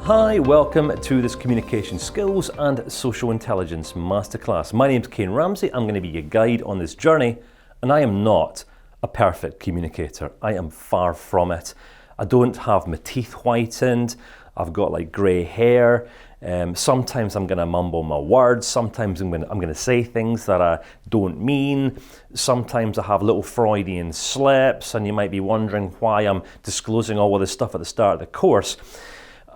Hi, welcome to this Communication Skills and Social Intelligence Masterclass. My name's Kane Ramsey. I'm going to be your guide on this journey, and I am not a perfect communicator. I am far from it. I don't have my teeth whitened. I've got like grey hair. Sometimes I'm going to mumble my words. Sometimes I'm going to say things that I don't mean. Sometimes I have little Freudian slips, and you might be wondering why I'm disclosing all of this stuff at the start of the course.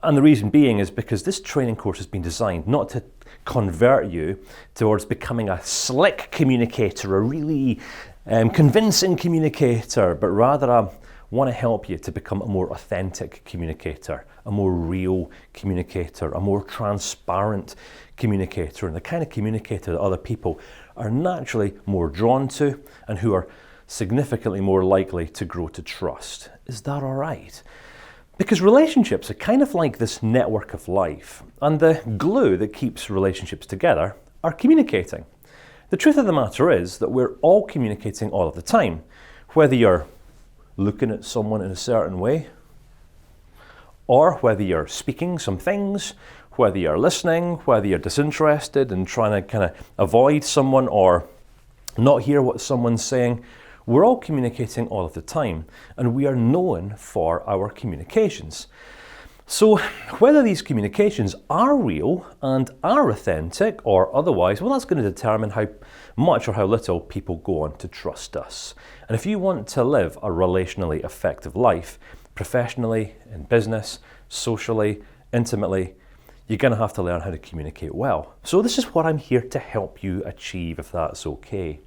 And the reason being is because this training course has been designed not to convert you towards becoming a slick communicator, a really convincing communicator, but rather I want to help you to become a more authentic communicator, a more real communicator, a more transparent communicator, and the kind of communicator that other people are naturally more drawn to and who are significantly more likely to grow to trust. Is that all right? Because relationships are kind of like this network of life, and the glue that keeps relationships together are communicating. The truth of the matter is that we're all communicating all of the time, whether you're looking at someone in a certain way, or whether you're speaking some things, whether you're listening, whether you're disinterested and trying to kind of avoid someone or not hear what someone's saying. We're all communicating all of the time, and we are known for our communications. So whether these communications are real and are authentic or otherwise, well, that's going to determine how much or how little people go on to trust us. And if you want to live a relationally effective life, professionally, in business, socially, intimately, you're going to have to learn how to communicate well. So this is what I'm here to help you achieve, if that's okay.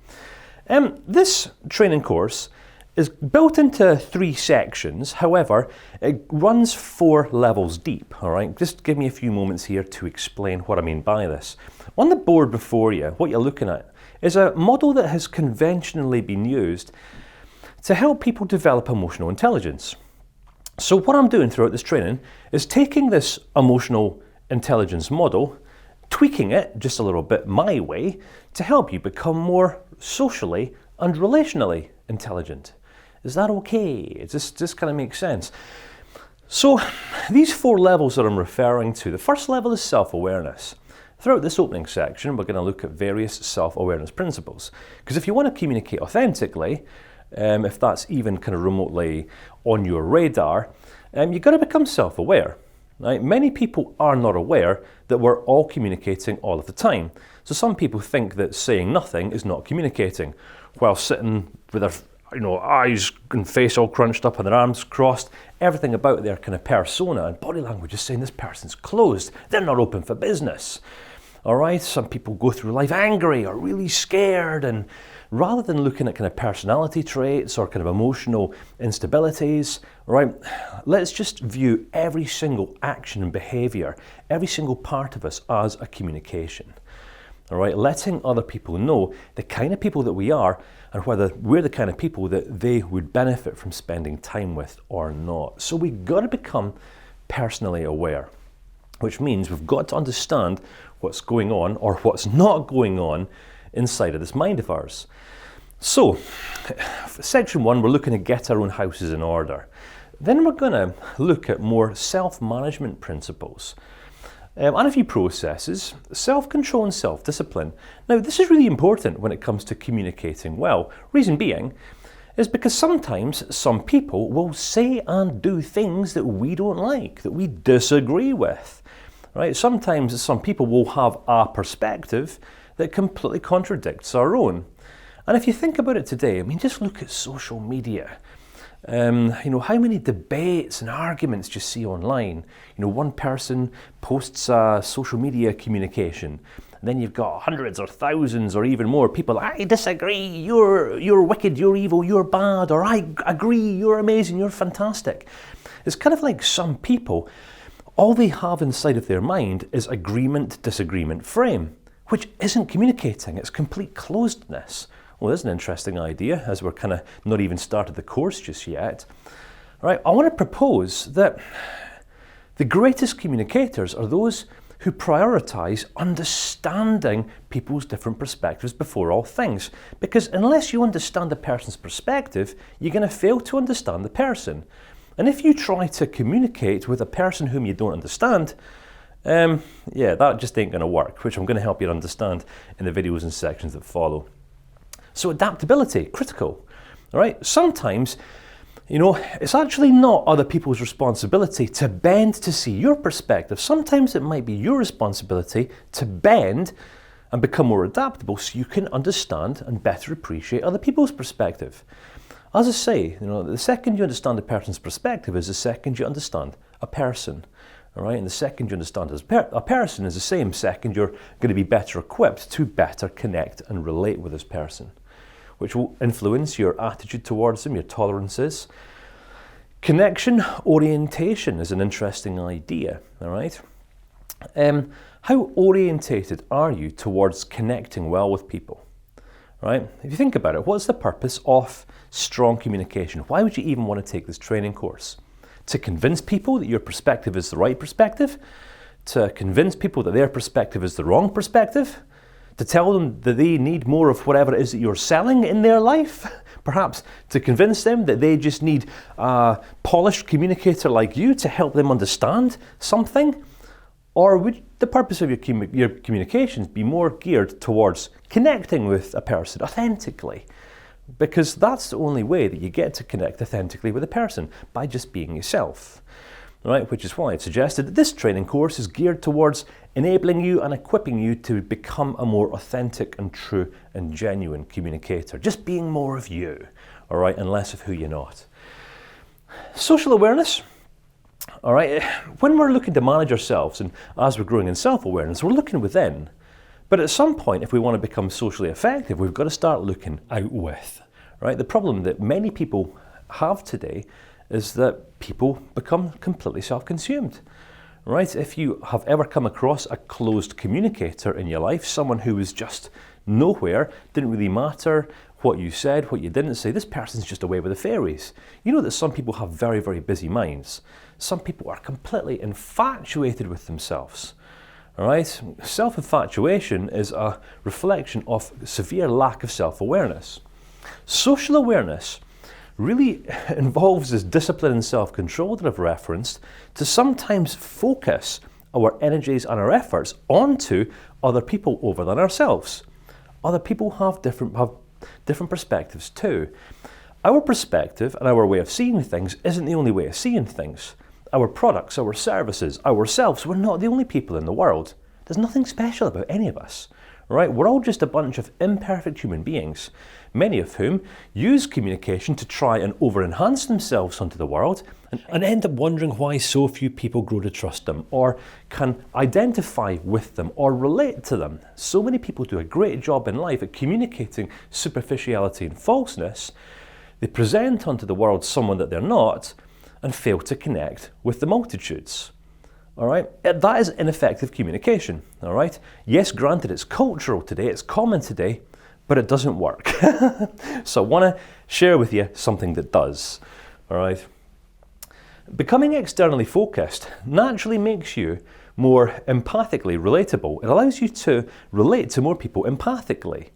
This training course is built into 3 sections. However, it runs 4 levels deep. All right, just give me a few moments here to explain what I mean by this. On the board before you, what you're looking at is a model that has conventionally been used to help people develop emotional intelligence. So what I'm doing throughout this training is taking this emotional intelligence model, tweaking it just a little bit my way to help you become more socially and relationally intelligent. Is that okay? Does this kind of make sense? So these 4 levels that I'm referring to, the first level is self-awareness. Throughout this opening section, we're going to look at various self-awareness principles. Because if you want to communicate authentically, if that's even kind of remotely on your radar, you've got to become self-aware. Right? Many people are not aware that we're all communicating all of the time. So some people think that saying nothing is not communicating, while sitting with their eyes and face all crunched up and their arms crossed, everything about their kind of persona and body language is saying this person's closed, they're not open for business. All right, some people go through life angry or really scared, and rather than looking at kind of personality traits or kind of emotional instabilities, right, let's just view every single action and behavior, every single part of us as a communication. All right, letting other people know the kind of people that we are and whether we're the kind of people that they would benefit from spending time with or not. So we've got to become personally aware, which means we've got to understand what's going on or what's not going on inside of this mind of ours. So, section 1, we're looking to get our own houses in order. Then we're going to look at more self-management principles and a few processes, self-control and self-discipline. Now, this is really important when it comes to communicating well. Reason being is because sometimes some people will say and do things that we don't like, that we disagree with. Right? Sometimes some people will have a perspective that completely contradicts our own. And if you think about it today, I mean, just look at social media. How many debates and arguments do you see online? One person posts a social media communication, and then you've got hundreds or thousands or even more people, I disagree, you're wicked, you're evil, you're bad, or I agree, you're amazing, you're fantastic. It's kind of like some people, all they have inside of their mind is agreement, disagreement frame, which isn't communicating, it's complete closedness. Well, there's an interesting idea, as we're kind of not even started the course just yet. All right, I want to propose that the greatest communicators are those who prioritize understanding people's different perspectives before all things. Because unless you understand the person's perspective, you're going to fail to understand the person. And if you try to communicate with a person whom you don't understand, yeah, that just ain't going to work, which I'm going to help you understand in the videos and sections that follow. So adaptability, critical, all right? Sometimes, it's actually not other people's responsibility to bend to see your perspective. Sometimes it might be your responsibility to bend and become more adaptable so you can understand and better appreciate other people's perspective. As I say, the second you understand a person's perspective is the second you understand a person. All right, and the second you understand a person is the same second you're going to be better equipped to better connect and relate with this person, which will influence your attitude towards them, your tolerances. Connection orientation is an interesting idea, all right? How orientated are you towards connecting well with people, right? If you think about it, what's the purpose of strong communication? Why would you even want to take this training course? To convince people that your perspective is the right perspective? To convince people that their perspective is the wrong perspective? To tell them that they need more of whatever it is that you're selling in their life? Perhaps to convince them that they just need a polished communicator like you to help them understand something? Or would the purpose of your communications be more geared towards connecting with a person authentically? Because that's the only way that you get to connect authentically with a person, by just being yourself. Right? Which is why I've suggested that this training course is geared towards enabling you and equipping you to become a more authentic and true and genuine communicator. Just being more of you, all right, and less of who you're not. Social awareness. All right, when we're looking to manage ourselves and as we're growing in self-awareness, we're looking within. But at some point, if we want to become socially effective, we've got to start looking out with, right? The problem that many people have today is that people become completely self-consumed, right? If you have ever come across a closed communicator in your life, someone who was just nowhere, didn't really matter what you said, what you didn't say, this person's just away with the fairies. You know that some people have very, very busy minds. Some people are completely infatuated with themselves. All right, self-infatuation is a reflection of severe lack of self-awareness. Social awareness really involves this discipline and self-control that I've referenced to sometimes focus our energies and our efforts onto other people over than ourselves. Other people have different perspectives too. Our perspective and our way of seeing things isn't the only way of seeing things. Our products, our services, ourselves, we're not the only people in the world. There's nothing special about any of us, right? We're all just a bunch of imperfect human beings, many of whom use communication to try and over-enhance themselves onto the world and end up wondering why so few people grow to trust them or can identify with them or relate to them. So many people do a great job in life at communicating superficiality and falseness. They present onto the world someone that they're not, and fail to connect with the multitudes. All right, that is ineffective communication. All right, yes, granted, it's cultural today, it's common today, but it doesn't work. So I want to share with you something that does. All right, becoming externally focused naturally makes you more empathically relatable. It allows you to relate to more people empathically.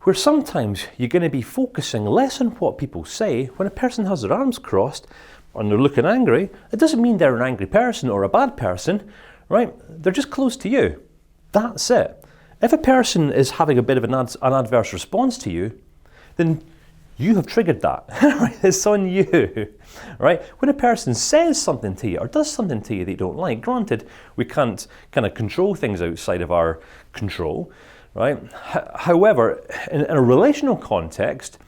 Where sometimes you're going to be focusing less on what people say. When a person has their arms crossed and they're looking angry, it doesn't mean they're an angry person or a bad person, right? They're just close to you. That's it. If a person is having a bit of an adverse response to you, then you have triggered that. Right? It's on you, right? When a person says something to you or does something to you that you don't like, granted, we can't kind of control things outside of our control, right? However, in a relational context,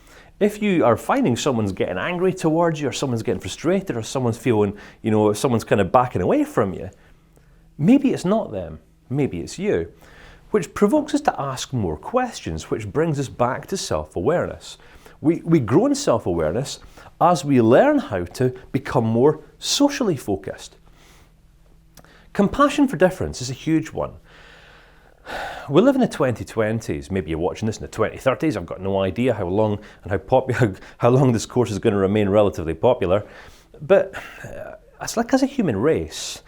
if you are finding someone's getting angry towards you or someone's getting frustrated or someone's feeling, someone's kind of backing away from you, maybe it's not them, maybe it's you, which provokes us to ask more questions, which brings us back to self-awareness. We grow in self-awareness as we learn how to become more socially focused. Compassion for difference is a huge one. We live in the 2020s, maybe you're watching this in the 2030s, I've got no idea how long and how long this course is going to remain relatively popular, but it's like as a human race,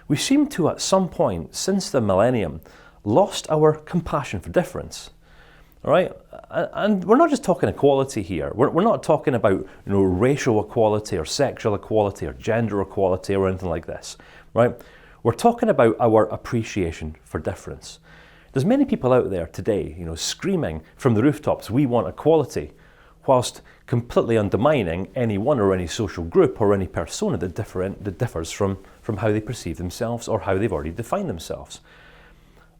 we seem to at some point since the millennium lost our compassion for difference. All right, and we're not just talking equality here. We're not talking about racial equality or sexual equality or gender equality or anything like this, right? We're talking about our appreciation for difference. There's many people out there today, screaming from the rooftops, "We want equality," whilst completely undermining anyone or any social group or any persona that differs from how they perceive themselves or how they've already defined themselves.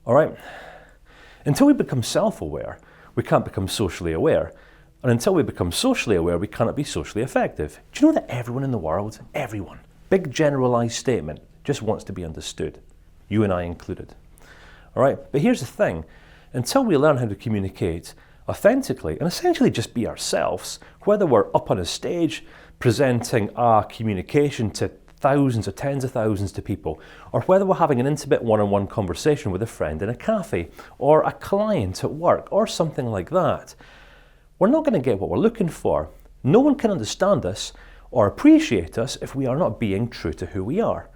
All right? Until we become self-aware, we can't become socially aware. And until we become socially aware, we cannot be socially effective. Do you know that everyone in the world, everyone, big generalized statement, just wants to be understood, you and I included? All right, but here's the thing, until we learn how to communicate authentically and essentially just be ourselves, whether we're up on a stage presenting our communication to thousands or tens of thousands of people, or whether we're having an intimate one-on-one conversation with a friend in a cafe, or a client at work, or something like that, we're not going to get what we're looking for. No one can understand us or appreciate us if we are not being true to who we are.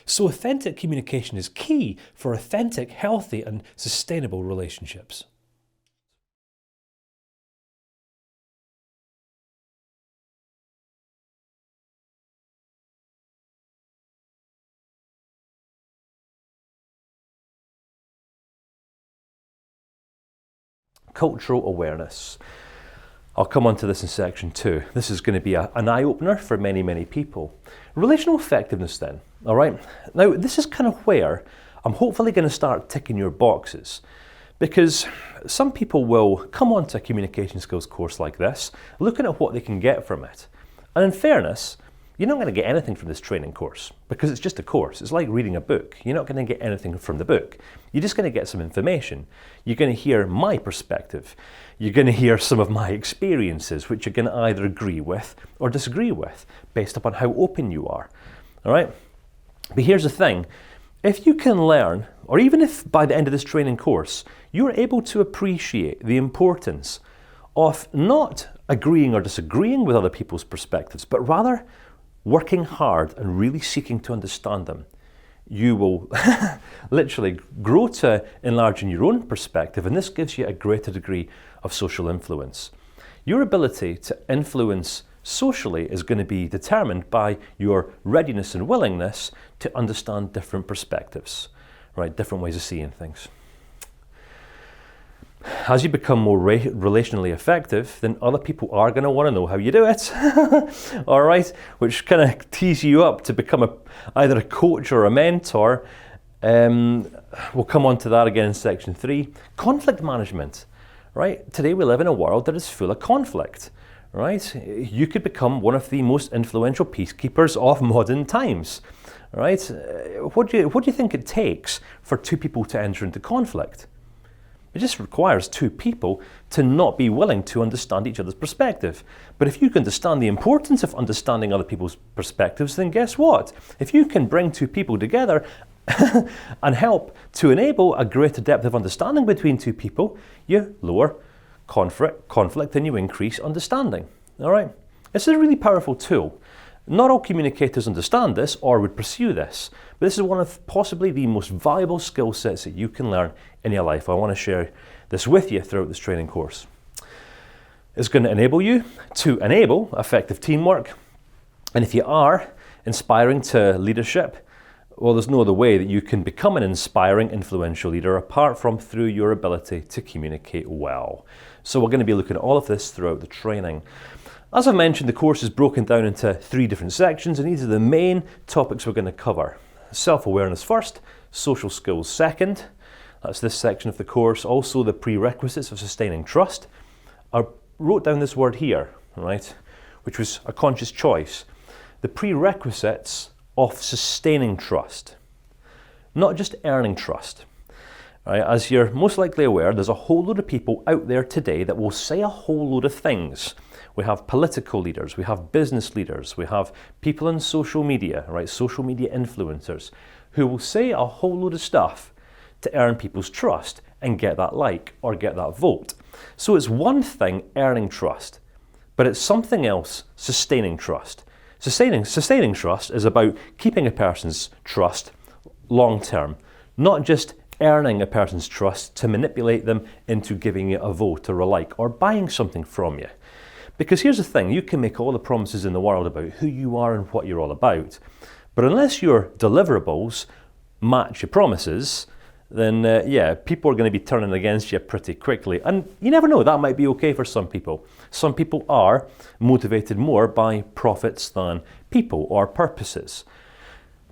So authentic communication is key for authentic, healthy, and sustainable relationships. Cultural awareness. I'll come on to this in section 2. This is going to be an eye-opener for many, many people. Relational effectiveness then, all right? Now, this is kind of where I'm hopefully going to start ticking your boxes, because some people will come onto a communication skills course like this, looking at what they can get from it. And in fairness, you're not going to get anything from this training course, because it's just a course. It's like reading a book. You're not going to get anything from the book. You're just going to get some information. You're going to hear my perspective. You're going to hear some of my experiences, which you're going to either agree with or disagree with, based upon how open you are. All right? But here's the thing. If you can learn, or even if by the end of this training course, you're able to appreciate the importance of not agreeing or disagreeing with other people's perspectives, but rather working hard and really seeking to understand them, you will literally grow to enlarging your own perspective, and this gives you a greater degree of social influence. Your ability to influence socially is going to be determined by your readiness and willingness to understand different perspectives, right? Different ways of seeing things. As you become more relationally effective, then other people are going to want to know how you do it. All right, which kind of tees you up to become either a coach or a mentor. We'll come on to that again in section 3. Conflict management, right? Today we live in a world that is full of conflict, right? You could become one of the most influential peacekeepers of modern times, right? What do you think it takes for two people to enter into conflict? It just requires two people to not be willing to understand each other's perspective. But if you can understand the importance of understanding other people's perspectives, then guess what? If you can bring two people together and help to enable a greater depth of understanding between two people, you lower conflict and you increase understanding. All right? This is a really powerful tool. Not all communicators understand this or would pursue this, but this is one of possibly the most valuable skill sets that you can learn in your life. I want to share this with you throughout this training course. It's going to enable you to enable effective teamwork, and if you are inspiring to leadership, well, there's no other way that you can become an inspiring, influential leader apart from through your ability to communicate well. So we're going to be looking at all of this throughout the training. As I mentioned, the course is broken down into 3 different sections, and these are the main topics we're going to cover. Self-awareness first, social skills second. That's this section of the course. Also the prerequisites of sustaining trust. I wrote down this word here, right, which was a conscious choice. The prerequisites of sustaining trust, not just earning trust. Right, as you're most likely aware, there's a whole load of people out there today that will say a whole load of things. We have political leaders, we have business leaders, we have people in social media, right, social media influencers, who will say a whole load of stuff to earn people's trust and get that like or get that vote. So it's one thing earning trust, but it's something else sustaining trust. Sustaining trust is about keeping a person's trust long term, not just earning a person's trust to manipulate them into giving you a vote or a like or buying something from you. Because here's the thing, you can make all the promises in the world about who you are and what you're all about, but unless your deliverables match your promises, then yeah, people are going to be turning against you pretty quickly. And you never know, that might be okay for some people. Some people are motivated more by profits than people or purposes.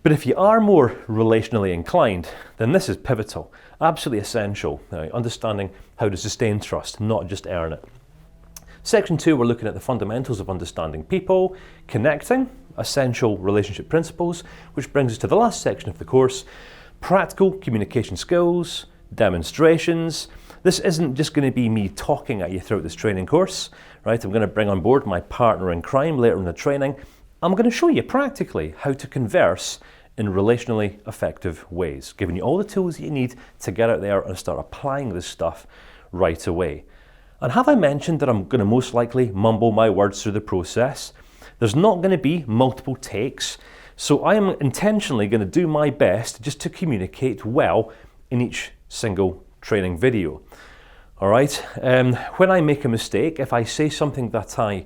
But if you are more relationally inclined, then this is pivotal, absolutely essential, understanding how to sustain trust, not just earn it. Section 2, we're looking at the fundamentals of understanding people, connecting, essential relationship principles, which brings us to the last section of the course, practical communication skills, demonstrations. This isn't just going to be me talking at you throughout this training course, right? I'm going to bring on board my partner in crime later in the training. I'm going to show you practically how to converse in relationally effective ways, giving you all the tools that you need to get out there and start applying this stuff right away. And have I mentioned that I'm going to most likely mumble my words through the process? There's not going to be multiple takes, so I am intentionally going to do my best just to communicate well in each single training video. All right, when I make a mistake, if I say something that I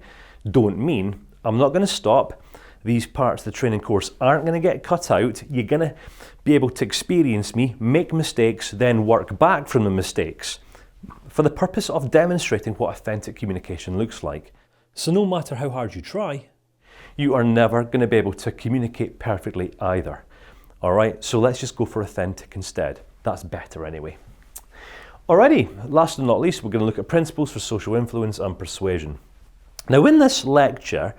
don't mean, I'm not going to stop. These parts of the training course aren't going to get cut out. You're going to be able to experience me, make mistakes, then work back from the mistakes for the purpose of demonstrating what authentic communication looks like. So no matter how hard you try, you are never going to be able to communicate perfectly either. All right, so let's just go for authentic instead. That's better anyway. Alrighty, last but not least, we're going to look at principles for social influence and persuasion. Now in this lecture,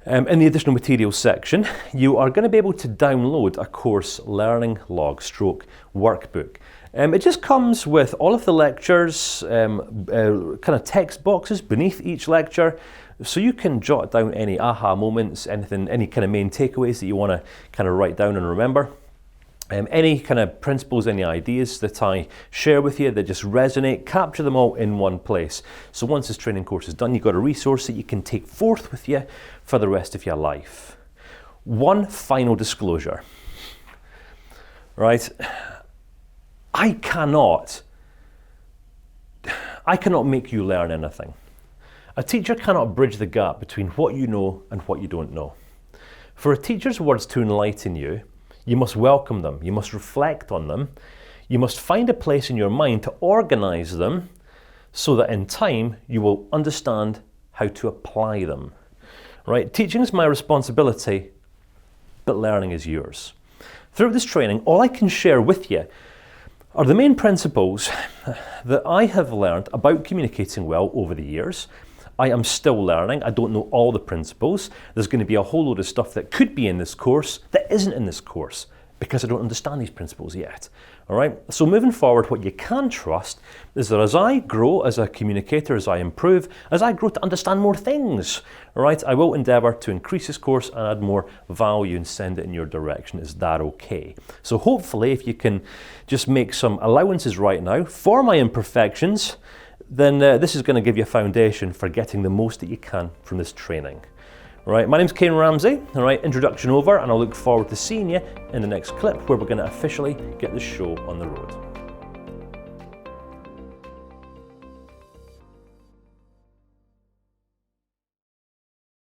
in the additional materials section, you are going to be able to download a course learning log stroke workbook. It just comes with all of the lectures, kind of text boxes beneath each lecture, so you can jot down any aha moments, anything, any kind of main takeaways that you want to kind of write down and remember. Any kind of principles, any ideas that I share with you that just resonate, capture them all in one place. So once this training course is done, you've got a resource that you can take forth with you for the rest of your life. One final disclosure, right? I cannot make you learn anything. A teacher cannot bridge the gap between what you know and what you don't know. For a teacher's words to enlighten you, you must welcome them, you must reflect on them, you must find a place in your mind to organize them so that in time you will understand how to apply them. Right? Teaching is my responsibility, but learning is yours. Throughout this training, all I can share with you are the main principles that I have learned about communicating well over the years. I am still learning. I don't know all the principles. There's going to be a whole load of stuff that could be in this course that isn't in this course because I don't understand these principles yet. All right. So moving forward, what you can trust is that as I grow as a communicator, as I improve, as I grow to understand more things, all right, I will endeavor to increase this course and add more value and send it in your direction. Is that okay? So hopefully, if you can just make some allowances right now for my imperfections, then this is going to give you a foundation for getting the most that you can from this training. All right, my name's Kane Ramsey. All right, introduction over, and I'll look forward to seeing you in the next clip where we're going to officially get the show on the road.